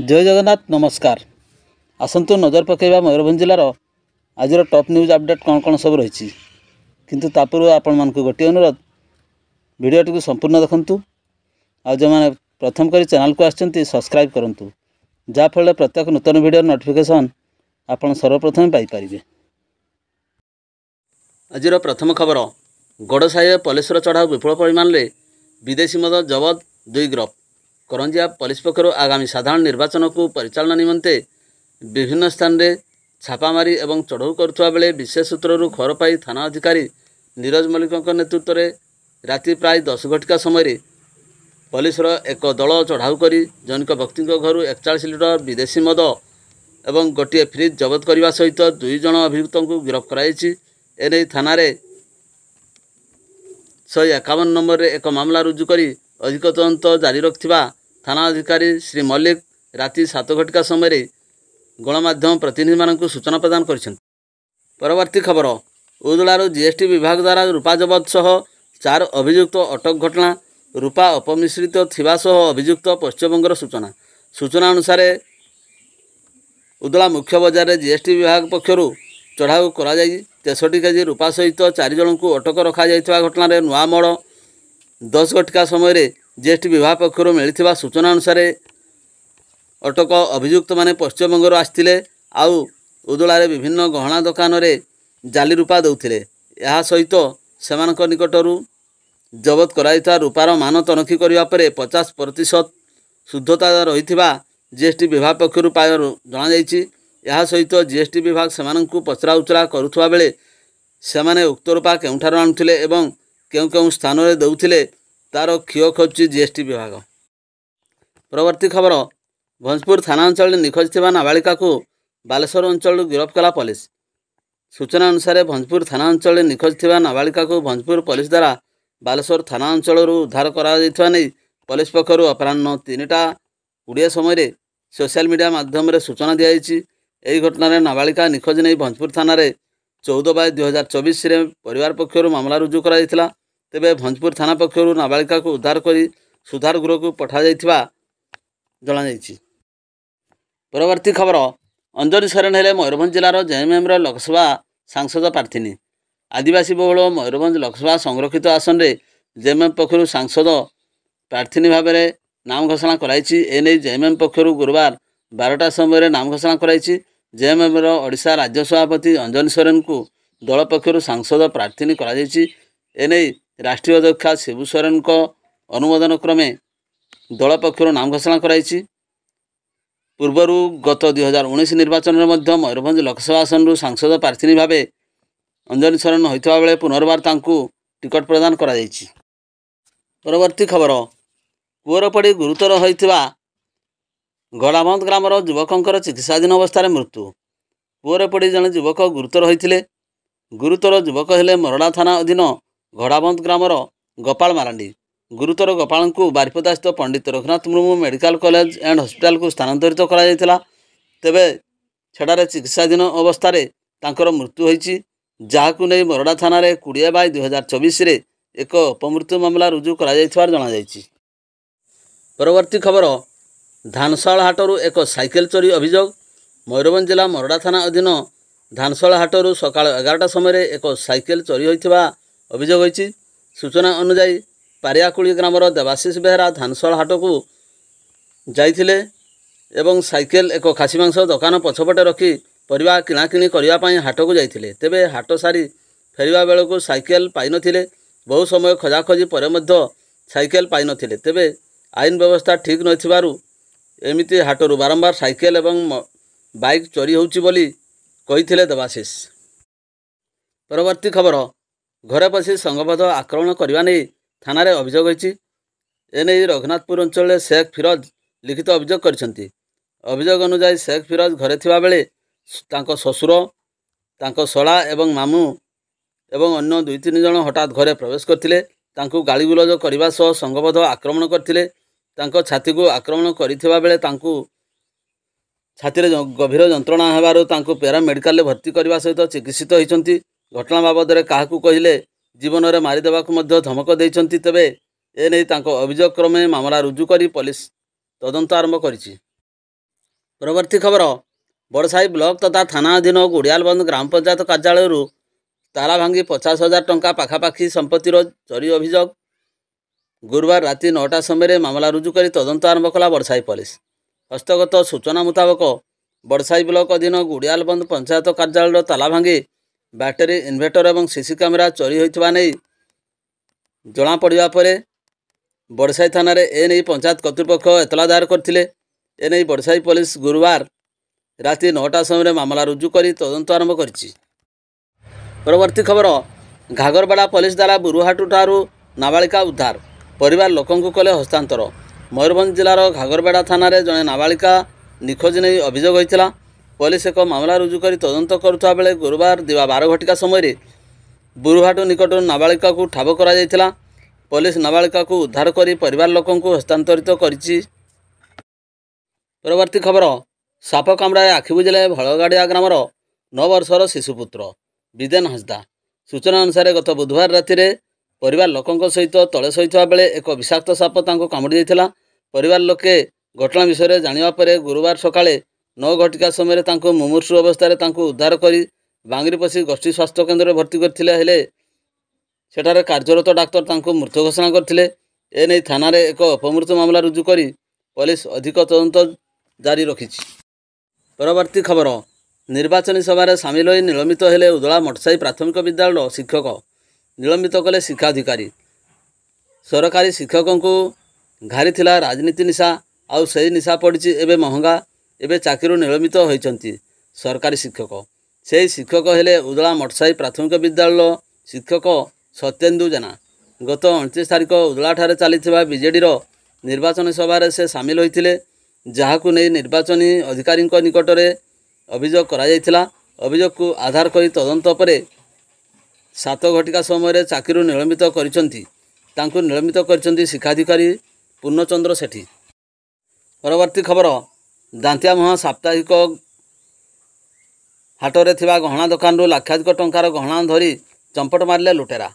जय जगन्नाथ नमस्कार। आसतु नजर पकेबा मयूरभंज जिलार आज टॉप न्यूज अपडेट कौन कौन सब रही किंतु तापूर्व आपण मानक गोटे अनुरोध वीडियोटी को संपूर्ण देखंतु आ जो मैंने प्रथम करी चैनल को आछंती सब्सक्राइब करंतु जाफल प्रत्येक नूतन वीडियो नोटिफिकेशन आपण सर्वप्रथम पाई परिबे। आज प्रथम खबर गड़साई पुलिस चढ़ाऊ विपुल परिमाण में विदेशी मद जबत 2 गिरफ। करंजिया पुलिस पक्षर आगामी साधारण निर्वाचन को परिचालना निमंते विभिन्न स्थान में छापामारी और चढ़ऊ करुवा बेले विशेष सूत्रु खबर पाई थाना अधिकारी नीरज मल्लिक नेतृत्व में राति प्राय 10 घटिका समय पुलिस एक दल चढ़ाऊ कर जनिक व्यक्ति घर 41 लिटर विदेशी मद और गोटे फ्रिज जबत करने सहित 2 जन अभियुक्त को गिरफ्त कराई। एने थाना 151 नंबर रे एक मामला रुजु करी अधिक तदंत जारी रखिथिबा थाना अधिकारी श्री मल्लिक राति 7 घटिका समय गणमाध्यम प्रतिनिधि मानक सूचना प्रदान करिसेंति। परवर्ती खबर उदलार जीएसटी विभाग द्वारा रूपा जबत सह 4 अभियुक्त अटक घटना रूपा अपमिश्रित थिबा सह अभियुक्त पश्चिमबंगर सूचना अनुसार उदला मुख्य बजार जीएसटी विभाग पक्षर चढ़ाऊ करा 63 केजी रूपा सहित 4 जन को अटक रखा जाइथिबा घटना नुआ मोड़ 10 घटिका समय जीएसटी विभाग पक्षर मिलता सूचना अनुसार अटक अभियुक्त माने पश्चिमबंगर आसते आउ उदलारे विभिन्न गहना दुकान रे जाली रूपा दौथिले। यह सहित सेमानक निकटरू जबत कराइथा रूपार मान तनखी करने पर 50% शुद्धता रही जीएसटी विभाग पक्षर पाय जनाई। यह सहित जीएसटी विभाग सेमानंकु पचरा उचरा करुवा बेले सेमाने उक्त रूपा केउठार आणुथिले एवं केउ केउ स्थान रे दौथिले तार क्षय खोजुची जीएसटी विभाग। परवर्ती खबर भंजपुर थाना अंचल निखोज थिबा नाबालिका को बालेश्वर अंचल गिरफ्त कला पुलिस। सूचना अनुसार भंजपुर थाना अंचल निखोज थिबा नाबालिका को भंजपुर पुलिस द्वारा बालेश्वर थाना अंचल उद्धार करा जायथिबा नै पुलिस पक्षर अपराह्न 3:20 समय सोशल मीडिया माध्यम रे सूचना दिया जायछि। एही घटना रे नाबालिका निखोज नै भंजपुर थाना रे 14/2024 रे परिवार पक्षर मामला रुजु करा जायथिला। तेबे भंजपुर थाना पक्षर नाबालिका को उद्धार करी सुधार गृह को पठा जायथिबा जणा जायछि। परवर्ती खबर अंजनी सोरेन हेले मयूरभंज जिलार जेएमएम लोकसभा सांसद प्रार्थिनी। आदिवासी बहुल मयूरभंज लोकसभा संरक्षित आसन रे जेएमएम पक्षर सांसद प्रार्थिनी भाव में नाम घोषणा कराई। एने जेएमएम पक्षर गुरुवार 12टा समय नाम घोषणा कराई। जेएमएम ओडिशा राज्य सभापति अंजनी सोरेन को दल पक्षर सांसद प्रार्थिनी कराई। एने राष्ट्रीय अध्यक्षा शिबू सोरेन को अनुमोदन क्रमे दल पक्षर नाम घोषणा कराई। पूर्वर गत 2019 निर्वाचन में मयूरभंज लोकसभा आसन सांसद प्रार्थिनी भाव अंजनी सोरेन होता बेले पुनर्बार टिकट प्रदान करा जायछि। परवर्ती खबर कूअर पड़ी गुरुतर होइथिबा गड़ाबंध ग्रामर युवकर चिकित्साधीन अवस्था मृत्यु। कूअर पड़ी जड़े युवक गुरुतर होइथिले। गुरुतर युवक हेले मरड़ा थाना अधीन गड़ाबंध ग्रामर गोपाल मारांडी। गुरुतर गोपाल को बारिपदा स्थित Pandit Raghunath Murmu medical college and hospital को स्थानांतरित करा जायथिला। तेबे छेडारे चिकित्साधीन अवस्था तांकर मृत्यु होइछि। जाहाकु नै मरड़ा थाना 20/2024 रे एक अपमृत्यु मामला रुजु करा जायथिबार जणा जायछि। परवर्ती खबर धानशाल हाटरू एक साइकेल चोरी अभियोग। मयूरभंज जिला मरड़ा थाना अधीन धानशाल हाटरू सकाळ 11टा समय एक साइकेल चोरी होइथिबा अभियोग होइछि। सूचना अनुसार पारियाकुली ग्रामर देवाशीष बेहरा धानशाल हाट को जाइथिले एवं साइकेल एक खासी मांस दुकान पछपटे रखी परिवा किणाकिणी करने हाट को जाइथिले। तेबे हाट सारी फेरिबा बेलू साइकेल पाई नथिले। बहु समय खोजाखोजी पर मध्य साइकेल पाई नथिले। तेबे आईन व्यवस्था ठीक नथिबारु एमिति हाटरू बारंबार साइकेल एवं बाइक चोरी होउछि बोली कहिथिले देवाशीष। परवर्ती खबर घरे पसी संघबद्ध आक्रमण करने नहीं थाना रे अभियोग होइछि। एने रघुनाथपुर अंचल शेख फिरोज लिखित अभियोग करिसेंति। अभियोग अनुसार शेख फिरोज घरे थिबा बेले तांको ससुर तांको सला एवं मामू एवं अन्य 2-3 जन हठात घरे प्रवेश करथिले। तांको गाली गुलज करबा सह संघबद्ध आक्रमण करथिले। तांको छाती को आक्रमण करिथिबा बेले तांको छाती रे गभीर जंत्रणा हेबारु तांको पेरा मेडिकल भर्ती करबा सहित चिकित्सित होइछंती। घटना बाबद रे काहाकू कहिले जीवन रे मारी देबाकू मध्य धमक देइछंती। तेबे एने तांको अभियोग क्रमे मामला रुजु करी पुलिस तदंत आरंभ करिछि। ପରବର୍ତ୍ତୀ ଖବର ବଡ଼ସାହି ବ୍ଲକ ତଥା ଥାନା ଅଧୀନ ଗୁଡ଼ିଆଲବନ୍ଦ ଗ୍ରାମ ପଞ୍ଚାୟତ କାର୍ଯ୍ୟାଳୟରୁ ତାଲା ଭାଙ୍ଗି 50,000 ଟଙ୍କା ପାଖାପାଖି ସମ୍ପତ୍ତିର ଚୋରି ଅଭିଯୋଗ। ଗୁରୁବାର ରାତି 9ଟା ସମୟରେ ମାମଲା ରୁଜୁ କରି ତଦନ୍ତ ଆରମ୍ଭ କଲା ବଡ଼ସାହି ପୋଲିସ। ହସ୍ତଗତ ସୂଚନା ମୁତାବକ ବଡ଼ସାହି ବ୍ଲକ ଅଧୀନ ଗୁଡ଼ିଆଲବନ୍ଦ ପଞ୍ଚାୟତ କାର୍ଯ୍ୟାଳୟର ତାଲା ଭାଙ୍ଗି ବ୍ୟାଟେରୀ ଇନଭର୍ଟର ଏବଂ ସିସି କ୍ୟାମେରା ଚୋରି ହୋଇଥିବା ନେଇ ଜଣାପଡ଼ିବା ପରେ ବଡ଼ସାହି ଥାନାରେ ଏନେଇ ପଞ୍ଚାୟତ କର୍ତ୍ତୃପକ୍ଷ ଏତଲା ଦାୟର କରିଥିଲେ। ଏନେଇ ବଡ଼ସାହି ପୋଲିସ ଗୁରୁବାର ରାତି 9ଟା ସମୟରେ ମାମଲା ରୁଜୁ କରି ତଦନ୍ତ ଆରମ୍ଭ କରିଛି। ପରବର୍ତ୍ତୀ ଖବର ଘାଗରବେଡ଼ା ପୋଲିସ ଦ୍ୱାରା ବୁରୁହାଟୁଠାରୁ ନାବାଳିକା ଉଦ୍ଧାର, ପରିବାର ଲୋକଙ୍କୁ କଲେ ହସ୍ତାନ୍ତର। ମୟୂରଭଞ୍ଜ ଜିଲ୍ଲାର ଘାଗରବେଡ଼ା ଥାନାରେ ଜଣେ ନାବାଳିକା ନିଖୋଜ ନେଇ ଅଭିଯୋଗ ହୋଇଥିଲା। ପୋଲିସ ଏକ ମାମଲା ରୁଜୁ କରି ତଦନ୍ତ କରୁଥିବା ବେଳେ ଗୁରୁବାର ଦିବା 12 ଘଟିକା ସମୟରେ ବୁରୁହାଟୁ ନିକଟରୁ ନାବାଳିକାକୁ ଠାବ କରାଯାଇଥିଲା। ପୋଲିସ ନାବାଳିକାକୁ ଉଦ୍ଧାର କରି ପରିବାର ଲୋକଙ୍କୁ ହସ୍ତାନ୍ତରିତ କରିଛି। ପରବର୍ତ୍ତୀ ଖବର ସାପ କାମୁଡ଼ାରେ ଆଖି ବୁଜିଲେ ଭଳଗାଡ଼ିଆ ଗ୍ରାମର 9 ବର୍ଷର ଶିଶୁପୁତ୍ର ବିଦେନ ହାଁସଦା। ସୂଚନା ଅନୁସାରେ ଗତ ବୁଧବାର ରାତିରେ ପରିବାର ଲୋକଙ୍କ ସହିତ ତଳେ ଶୋଇଥିବା ବେଳେ ଏକ ବିଷାକ୍ତ ସାପ ତାଙ୍କୁ କାମୁଡ଼ି ଦେଇଥିଲା। ପରିବାର ଲୋକେ ଘଟଣା ବିଷୟରେ ଜାଣିବା ପରେ ଗୁରୁବାର ସକାଳେ 9 ଘଟିକା ସମୟରେ ତାଙ୍କୁ ମୁମୂର୍ଷୁ ଅବସ୍ଥାରେ ତାଙ୍କୁ ଉଦ୍ଧାର କରି ବାଙ୍ଗିରିପୋଷି ଗୋଷ୍ଠୀ ସ୍ୱାସ୍ଥ୍ୟ କେନ୍ଦ୍ରରେ ଭର୍ତ୍ତି କରିଥିଲେ। ହେଲେ ସେଠାରେ କାର୍ଯ୍ୟରତ ଡାକ୍ତର ତାଙ୍କୁ ମୃତ ଘୋଷଣା କରିଥିଲେ। ଏନେଇ ଥାନାରେ ଏକ ଅପମୃତ୍ୟୁ ମାମଲା ରୁଜୁ କରି ପୋଲିସ ଅଧିକ ତଦନ୍ତ ଜାରି ରଖିଛି। ପରବର୍ତ୍ତୀ ଖବର ନିର୍ବାଚନୀ ସଭାରେ ସାମିଲ ହୋଇ ନିଲମ୍ବିତ ହେଲେ ଉଦଳା ମଠସାହି ପ୍ରାଥମିକ ବିଦ୍ୟାଳୟର ଶିକ୍ଷକ, ନିଲମ୍ବିତ କଲେ ଶିକ୍ଷାଧିକାରୀ। ସରକାରୀ ଶିକ୍ଷକଙ୍କୁ ଘାରିଥିଲା ରାଜନୀତି ନିଶା, ଆଉ ସେହି ନିଶା ପଡ଼ିଛି ଏବେ ମହଙ୍ଗା। ଏବେ ଚାକିରିରୁ ନିଲମ୍ବିତ ହୋଇଛନ୍ତି ସରକାରୀ ଶିକ୍ଷକ। ସେହି ଶିକ୍ଷକ ହେଲେ ଉଦଳା ମଠସାହି ପ୍ରାଥମିକ ବିଦ୍ୟାଳୟର ଶିକ୍ଷକ ସତ୍ୟେନ୍ଦୁ ଜେନା। ଗତ 29 ତାରିଖ ଉଦଳାଠାରେ ଚାଲିଥିବା ବିଜେଡ଼ିର ନିର୍ବାଚନୀ ସଭାରେ ସେ ସାମିଲ ହୋଇଥିଲେ, ଯାହାକୁ ନେଇ ନିର୍ବାଚନୀ ଅଧିକାରୀଙ୍କ ନିକଟରେ ଅଭିଯୋଗ କରାଯାଇଥିଲା। ଅଭିଯୋଗକୁ ଆଧାର କରି ତଦନ୍ତ ପରେ 7 ଘଟିକା ସମୟରେ ଚାକିରିରୁ ନିଲମ୍ବିତ କରିଛନ୍ତି। ତାଙ୍କୁ ନିଲମ୍ବିତ କରିଛନ୍ତି ଶିକ୍ଷାଧିକାରୀ ପୂର୍ଣ୍ଣଚନ୍ଦ୍ର ସେଠୀ। ପରବର୍ତ୍ତୀ ଖବର ଦାନ୍ତିଆମୁହାଁ ସାପ୍ତାହିକ ହାଟରେ ଥିବା ଗହଣା ଦୋକାନରୁ ଲକ୍ଷାଧିକ ଟଙ୍କାର ଗହଣା ଧରି ଚମ୍ପଟ ମାରିଲେ ଲୁଟେରା।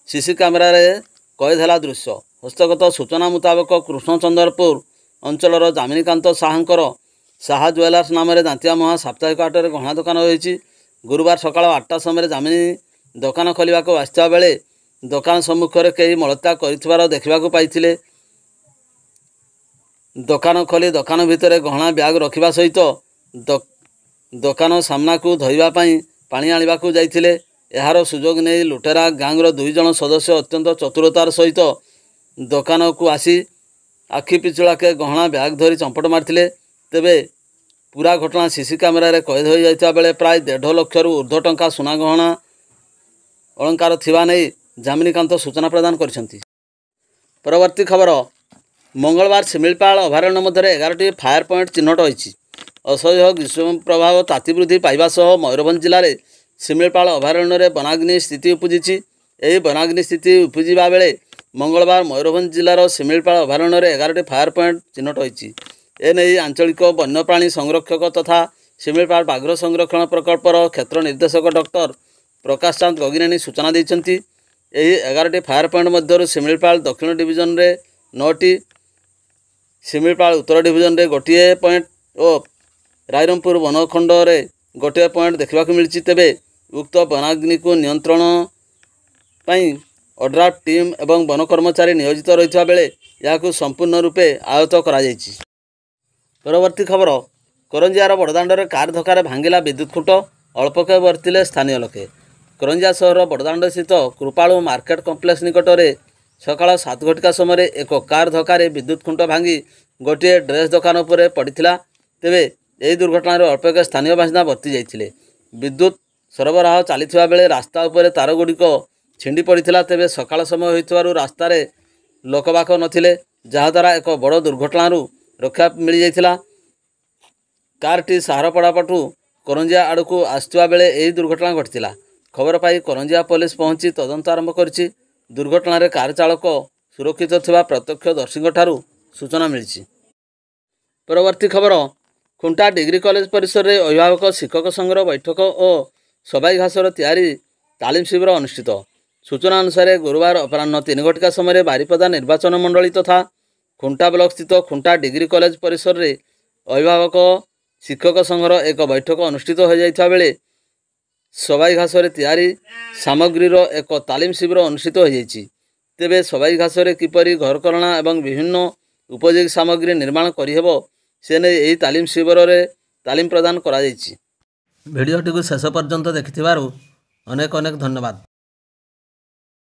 ସିସି କ୍ୟାମେରାରେ କଏଦ ହେଲା ଦୃଶ୍ୟ। ହସ୍ତଗତ ସୂଚନା ମୁତାବକ କୃଷ୍ଣଚନ୍ଦ୍ରପୁର ଅଞ୍ଚଳର ଯାମିନୀକାନ୍ତ ସାହାଙ୍କର ସାହା ଜୁଏଲାର୍ସ ନାମରେ ଦାନ୍ତିଆମୁହାଁ ସାପ୍ତାହିକ ହାଟରେ ଗହଣା ଦୋକାନ ରହିଛି। ଗୁରୁବାର ସକାଳ 8ଟା ସମୟରେ ଯାମିନୀ ଦୋକାନ ଖୋଲିବାକୁ ଆସିଥିବା ବେଳେ ଦୋକାନ ସମ୍ମୁଖରେ କେହି ମଳତ୍ୟାଗ କରିଥିବାର ଦେଖିବାକୁ ପାଇଥିଲେ। ଦୋକାନ ଖୋଲି ଦୋକାନ ଭିତରେ ଗହଣା ବ୍ୟାଗ ରଖିବା ସହିତ ଦୋକାନ ସାମ୍ନାକୁ ଧୋଇବା ପାଇଁ ପାଣି ଆଣିବାକୁ ଯାଇଥିଲେ। ଏହାର ସୁଯୋଗ ନେଇ ଲୁଟେରା ଗ୍ୟାଙ୍ଗର 2 ଜଣ ସଦସ୍ୟ ଅତ୍ୟନ୍ତ ଚତୁରତାର ସହିତ ଦୋକାନକୁ ଆସି ଆଖି ପିଛୁଳାକେ ଗହଣା ବ୍ୟାଗ ଧରି ଚମ୍ପଟ ମାରିଥିଲେ। ତେବେ ପୁରା ଘଟଣା ସିସି କ୍ୟାମେରାରେ କଏଦ ହୋଇଯାଇଥିବା ବେଳେ ପ୍ରାୟ 1.5 ଲକ୍ଷରୁ ଉର୍ଦ୍ଧ୍ୱ ଟଙ୍କା ସୁନା ଗହଣା ଅଳଙ୍କାର ଥିବା ନେଇ ଯାମିନୀକାନ୍ତ ସୂଚନା ପ୍ରଦାନ କରିଛନ୍ତି। ପରବର୍ତ୍ତୀ ଖବର ମଙ୍ଗଳବାର ଶିମିଳିପାଳ ଅଭୟାରଣ୍ୟ ମଧ୍ୟରେ 11ଟି ଫାୟାର ପଏଣ୍ଟ ଚିହ୍ନଟ ହୋଇଛି। ଅସହ୍ୟ ଗ୍ରୀଷ୍ମ ପ୍ରଭାବ ତାତି ବୃଦ୍ଧି ପାଇବା ସହ ମୟୂରଭଞ୍ଜ ଜିଲ୍ଲାରେ ଶିମିଳିପାଳ ଅଭୟାରଣ୍ୟରେ ବନାଗ୍ନି ସ୍ଥିତି ଉପୁଜିଛି। ଏହି ବନାଗ୍ନି ସ୍ଥିତି ଉପୁଜିବା ବେଳେ ମଙ୍ଗଳବାର ମୟୂରଭଞ୍ଜ ଜିଲ୍ଲାର ଶିମିଳିପାଳ ଅଭୟାରଣ୍ୟରେ 11ଟି ଫାୟାର ପଏଣ୍ଟ ଚିହ୍ନଟ ହୋଇଛି। ଏନେଇ ଆଞ୍ଚଳିକ ବନ୍ୟପ୍ରାଣୀ ସଂରକ୍ଷକ ତଥା ଶିମିଳିପାଳ ବାଘ୍ର ସଂରକ୍ଷଣ ପ୍ରକଳ୍ପର କ୍ଷେତ୍ର ନିର୍ଦ୍ଦେଶକ ଡକ୍ଟର ପ୍ରକାଶ ଚାନ୍ଦ ଗଗିନେନି ସୂଚନା ଦେଇଛନ୍ତି। ଏହି 11ଟି ଫାୟାର ପଏଣ୍ଟ ମଧ୍ୟରୁ ଶିମିଳିପାଳ ଦକ୍ଷିଣ ଡିଭିଜନରେ 9ଟି, ଶିମିଳିପାଳ ଉତ୍ତର ଡିଭିଜନରେ 1 ପଏଣ୍ଟ ଓ ରାଇରଙ୍ଗପୁର ବନଖଣ୍ଡରେ 1 ପଏଣ୍ଟ ଦେଖିବାକୁ ମିଳିଛି। ତେବେ ଉକ୍ତ ବନାଗ୍ନିକୁ ନିୟନ୍ତ୍ରଣ ପାଇଁ ଅଡ୍ରାଫ୍ଟ ଟିମ୍ ଏବଂ ବନ କର୍ମଚାରୀ ନିୟୋଜିତ ରହିଥିବା ବେଳେ ଏହାକୁ ସମ୍ପୂର୍ଣ୍ଣ ରୂପେ ଆୟତ୍ତ କରାଯାଇଛି। ପରବର୍ତ୍ତୀ ଖବର କରଞ୍ଜିଆର ବଡ଼ଦାଣ୍ଡରେ କାର ଧକ୍କାରେ ଭାଙ୍ଗିଲା ବିଦ୍ୟୁତ ଖୁଣ୍ଟ, ଅଳ୍ପକେ ବର୍ତ୍ତିଲେ ସ୍ଥାନୀୟ ଲୋକେ। କରଞ୍ଜିଆ ସହର ବଡ଼ଦାଣ୍ଡସ୍ଥିତ କୃପାଳୁ ମାର୍କେଟ କମ୍ପ୍ଲେକ୍ସ ନିକଟରେ ସକାଳ 7 ଘଟିକା ସମୟରେ ଏକ କାର ଧକ୍କାରେ ବିଦ୍ୟୁତ ଖୁଣ୍ଟ ଭାଙ୍ଗି ଗୋଟିଏ ଡ୍ରେସ୍ ଦୋକାନ ଉପରେ ପଡ଼ିଥିଲା। ତେବେ ଏହି ଦୁର୍ଘଟଣାରେ ଅଳ୍ପକେ ସ୍ଥାନୀୟ ବାସିନ୍ଦା ବର୍ତ୍ତି ଯାଇଥିଲେ। ବିଦ୍ୟୁତ ସରବରାହ ଚାଲିଥିବା ବେଳେ ରାସ୍ତା ଉପରେ ତାରଗୁଡ଼ିକ ଛିଣ୍ଡି ପଡ଼ିଥିଲା। ତେବେ ସକାଳ ସମୟ ହୋଇଥିବାରୁ ରାସ୍ତାରେ ଲୋକବାକ ନଥିଲେ, ଯାହାଦ୍ୱାରା ଏକ ବଡ଼ ଦୁର୍ଘଟଣାରୁ ରକ୍ଷା ମିଳିଯାଇଥିଲା। କାରଟି ସାହାରପଡ଼ା ପଟୁ କରଞ୍ଜିଆ ଆଡ଼କୁ ଆସୁଥିବା ବେଳେ ଏହି ଦୁର୍ଘଟଣା ଘଟିଥିଲା। ଖବର ପାଇ କରଞ୍ଜିଆ ପୋଲିସ ପହଞ୍ଚି ତଦନ୍ତ ଆରମ୍ଭ କରିଛି। ଦୁର୍ଘଟଣାରେ କାର ଚାଳକ ସୁରକ୍ଷିତ ଥିବା ପ୍ରତ୍ୟକ୍ଷଦର୍ଶୀଙ୍କଠାରୁ ସୂଚନା ମିଳିଛି। ପରବର୍ତ୍ତୀ ଖବର ଖୁଣ୍ଟା ଡିଗ୍ରୀ କଲେଜ ପରିସରରେ ଅଭିଭାବକ ଶିକ୍ଷକ ସଂଘର ବୈଠକ ଓ ସବାଇ ଘାସର ତିଆରି ତାଲିମ ଶିବିର ଅନୁଷ୍ଠିତ। ସୂଚନା ଅନୁସାରେ ଗୁରୁବାର ଅପରାହ୍ନ 3 ଘଟିକା ସମୟରେ ବାରିପଦା ନିର୍ବାଚନ ମଣ୍ଡଳୀ ତଥା ଖୁଣ୍ଟା ବ୍ଲକସ୍ଥିତ ଖୁଣ୍ଟା ଡିଗ୍ରୀ କଲେଜ ପରିସରରେ ଅଭିଭାବକ ଶିକ୍ଷକ ସଂଘର ଏକ ବୈଠକ ଅନୁଷ୍ଠିତ ହୋଇଯାଇଥିବା ବେଳେ ସବାଇ ଘାସରେ ତିଆରି ସାମଗ୍ରୀର ଏକ ତାଲିମ ଶିବିର ଅନୁଷ୍ଠିତ ହୋଇଯାଇଛି। ତେବେ ସବାଇ ଘାସରେ କିପରି ଘରକରଣା ଏବଂ ବିଭିନ୍ନ ଉପଯୋଗୀ ସାମଗ୍ରୀ ନିର୍ମାଣ କରିହେବ ସେ ନେଇ ଏହି ତାଲିମ ଶିବିରରେ ତାଲିମ ପ୍ରଦାନ କରାଯାଇଛି। ଭିଡ଼ିଓଟିକୁ ଶେଷ ପର୍ଯ୍ୟନ୍ତ ଦେଖିଥିବାରୁ ଅନେକ ଅନେକ ଧନ୍ୟବାଦ।